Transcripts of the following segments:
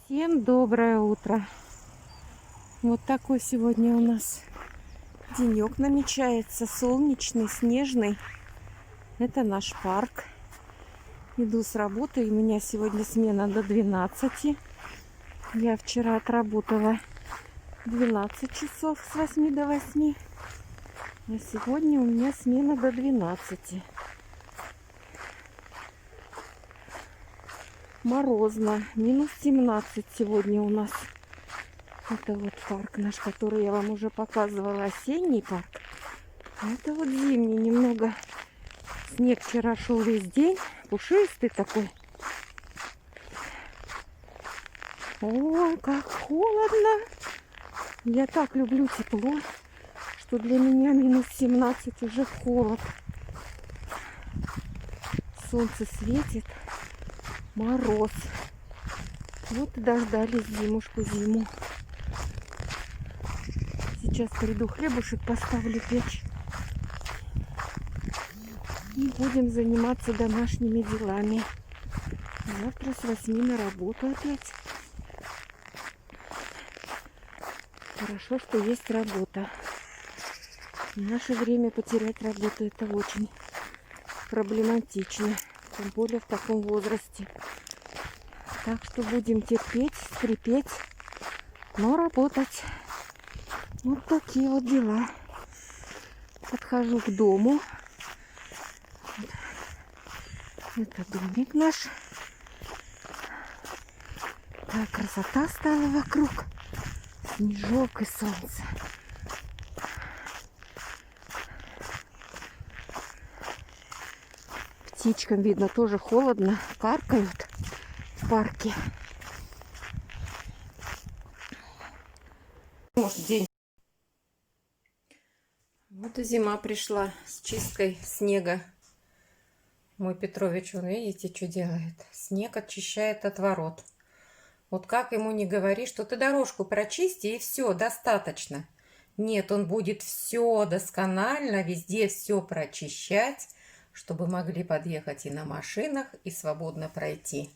Всем доброе утро. Вот такой сегодня у нас денек намечается. Солнечный, снежный. Это наш парк. Иду с работы. У меня сегодня смена до 12. Я вчера отработала 12 часов с 8 до 8. А сегодня у меня смена до 12. Морозно. Минус 17 сегодня у нас. Это вот парк наш, который я вам уже показывала, осенний парк. А это вот зимний немного. Снег вчера шел весь день, пушистый такой. Ой, как холодно. Я так люблю тепло, что для меня минус 17 уже холод. Солнце светит, мороз. Вот и дождались зиму. Сейчас приду, хлебушек поставлю печь. И будем заниматься домашними делами. Завтра с 8 на работу опять. Хорошо, что есть работа. В наше время потерять работу — это очень проблематично. Тем более в таком возрасте. Так что будем терпеть, скрипеть, но работать. Вот такие вот дела. Подхожу к дому. Это домик наш. Так, красота стала вокруг. Снежок и солнце. Птичкам, видно, тоже холодно. Каркают в парке. Может, день. Вот и зима пришла с чисткой снега. Мой Петрович, он, видите, что делает? Снег очищает от ворот. Вот как ему не говори, что ты дорожку прочисти, и все, достаточно. Нет, он будет все досконально, везде все прочищать, чтобы могли подъехать и на машинах, и свободно пройти.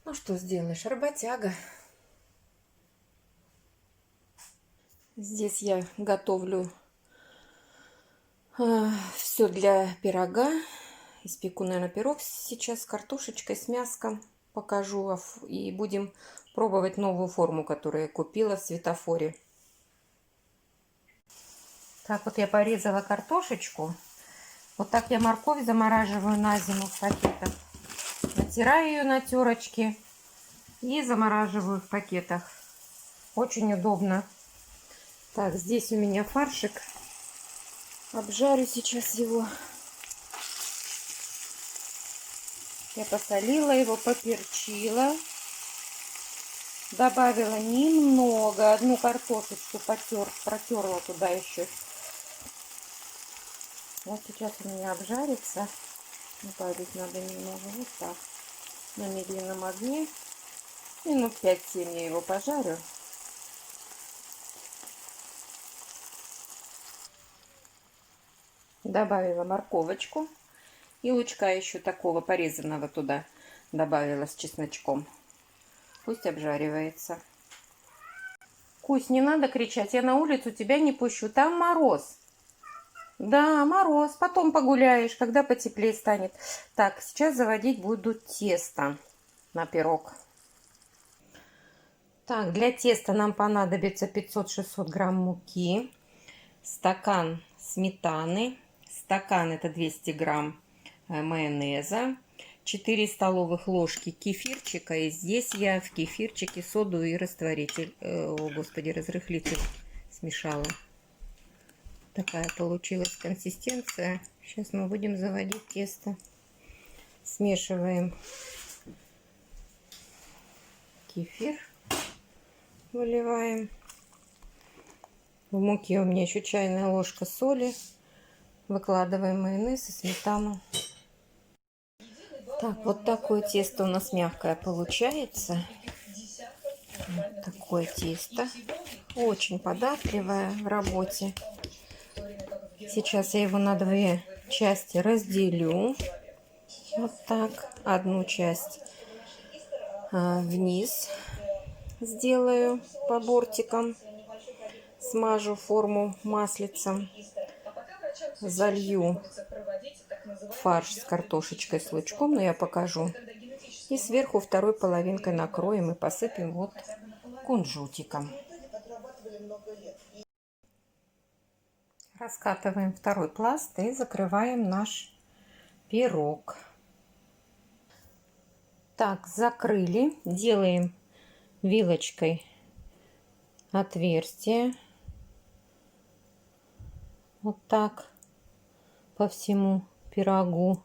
Ну, что сделаешь, работяга. Здесь я готовлю все для пирога. Испеку, наверное, пирог сейчас с картошечкой, с мяском. Покажу. И будем пробовать новую форму, которую я купила в светофоре. Так вот я порезала картошечку. Вот так я морковь замораживаю на зиму в пакетах. Натираю ее на терочке и замораживаю в пакетах. Очень удобно. Так, здесь у меня фаршик. Обжарю сейчас его. Я посолила его, поперчила. Добавила немного, одну картошечку протерла туда еще. Вот сейчас у меня обжарится. Добавить надо немного, вот так. На медленном огне. Минут 5-7 я его пожарю. Добавила морковочку. И лучка еще такого порезанного туда добавила с чесночком. Пусть обжаривается. Кусь, не надо кричать, я на улицу тебя не пущу. Там мороз. Да, мороз. Потом погуляешь, когда потеплее станет. Так, сейчас заводить буду тесто на пирог. Так, для теста нам понадобится 500-600 грамм муки, стакан сметаны, стакан это 200 грамм майонеза, 4 столовых ложки кефирчика. И здесь я в кефирчике соду и растворитель, разрыхлитель смешала. Такая получилась консистенция. Сейчас мы будем заводить тесто. Смешиваем кефир. Выливаем. В муке у меня еще чайная ложка соли. Выкладываем майонез и сметану. Так, вот такое тесто у нас мягкое получается. Вот такое тесто. Очень податливое в работе. Сейчас я его на две части разделю. Вот так. Одну часть вниз сделаю по бортикам. Смажу форму маслицем. Залью фарш с картошечкой с лучком, но я покажу. И сверху второй половинкой накроем и посыпем вот кунжутиком. Раскатываем второй пласт и закрываем наш пирог. Так, закрыли. Делаем вилочкой отверстие. Вот так по всему пирогу.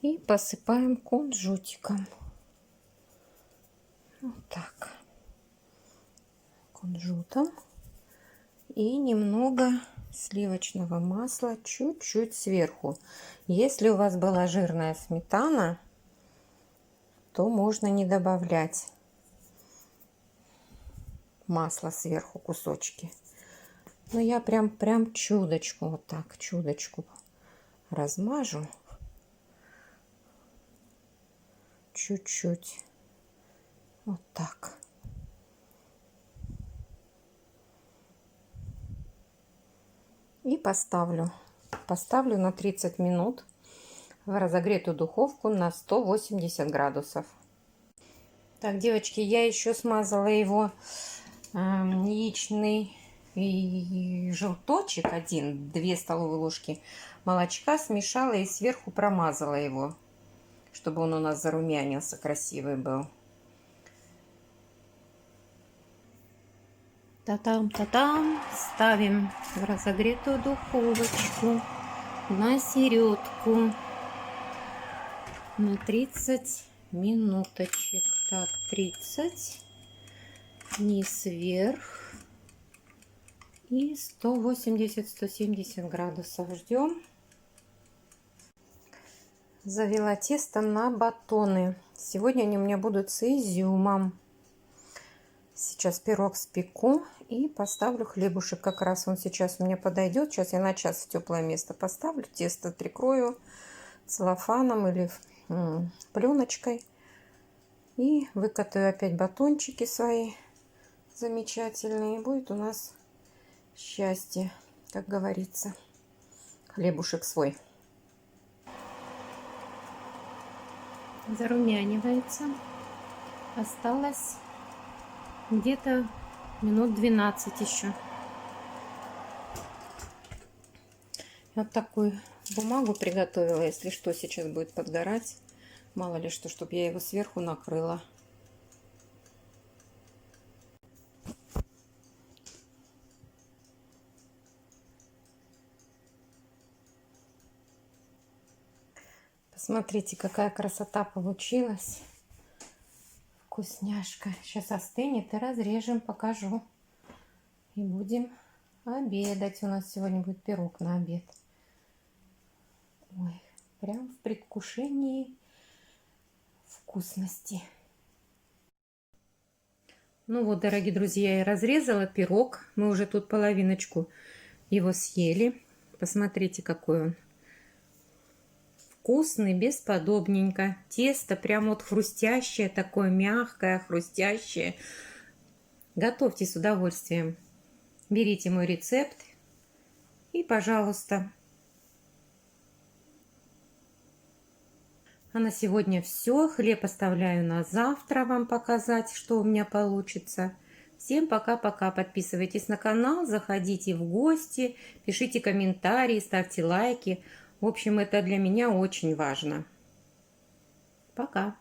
И посыпаем кунжутиком. Вот так. Кунжутом. И немного сливочного масла чуть-чуть сверху. Если у вас была жирная сметана, то можно не добавлять масло сверху, кусочки. Но я прям чуточку, вот так, чуточку размажу. Чуть-чуть. Вот так. И поставлю на 30 минут в разогретую духовку на 180 градусов. Так, девочки, я еще смазала его яичный желточек 2 столовые ложки молочка, смешала и сверху промазала его, чтобы он у нас зарумянился, красивый был. Та-там, ставим в разогретую духовочку на середку на 30 минуточек. Так, 30, низ вверх и 180-170 градусов ждем. Завела тесто на батоны. Сегодня они у меня будут с изюмом. Сейчас пирог спеку и поставлю хлебушек. Как раз он сейчас у меня подойдет. Сейчас я на час в теплое место поставлю. Тесто прикрою целлофаном или пленочкой. И выкатаю опять батончики свои замечательные. И будет у нас счастье, как говорится. Хлебушек свой. Зарумянивается. Осталось где-то минут 12 еще. Вот такую бумагу приготовила, если что, сейчас будет подгорать. Мало ли что, чтобы я его сверху накрыла. Посмотрите, какая красота получилась. Вкусняшка. Сейчас остынет и разрежем, покажу. И будем обедать. У нас сегодня будет пирог на обед. Ой, прям в предвкушении вкусности. Ну вот, дорогие друзья, я разрезала пирог. Мы уже тут половиночку его съели. Посмотрите, какой он. Вкусный, бесподобненько. Тесто прям вот хрустящее, такое мягкое, хрустящее. Готовьте с удовольствием. Берите мой рецепт и, пожалуйста. А на сегодня все. Хлеб оставляю на завтра вам показать, что у меня получится. Всем пока-пока. Подписывайтесь на канал, заходите в гости, пишите комментарии, ставьте лайки. В общем, это для меня очень важно. Пока.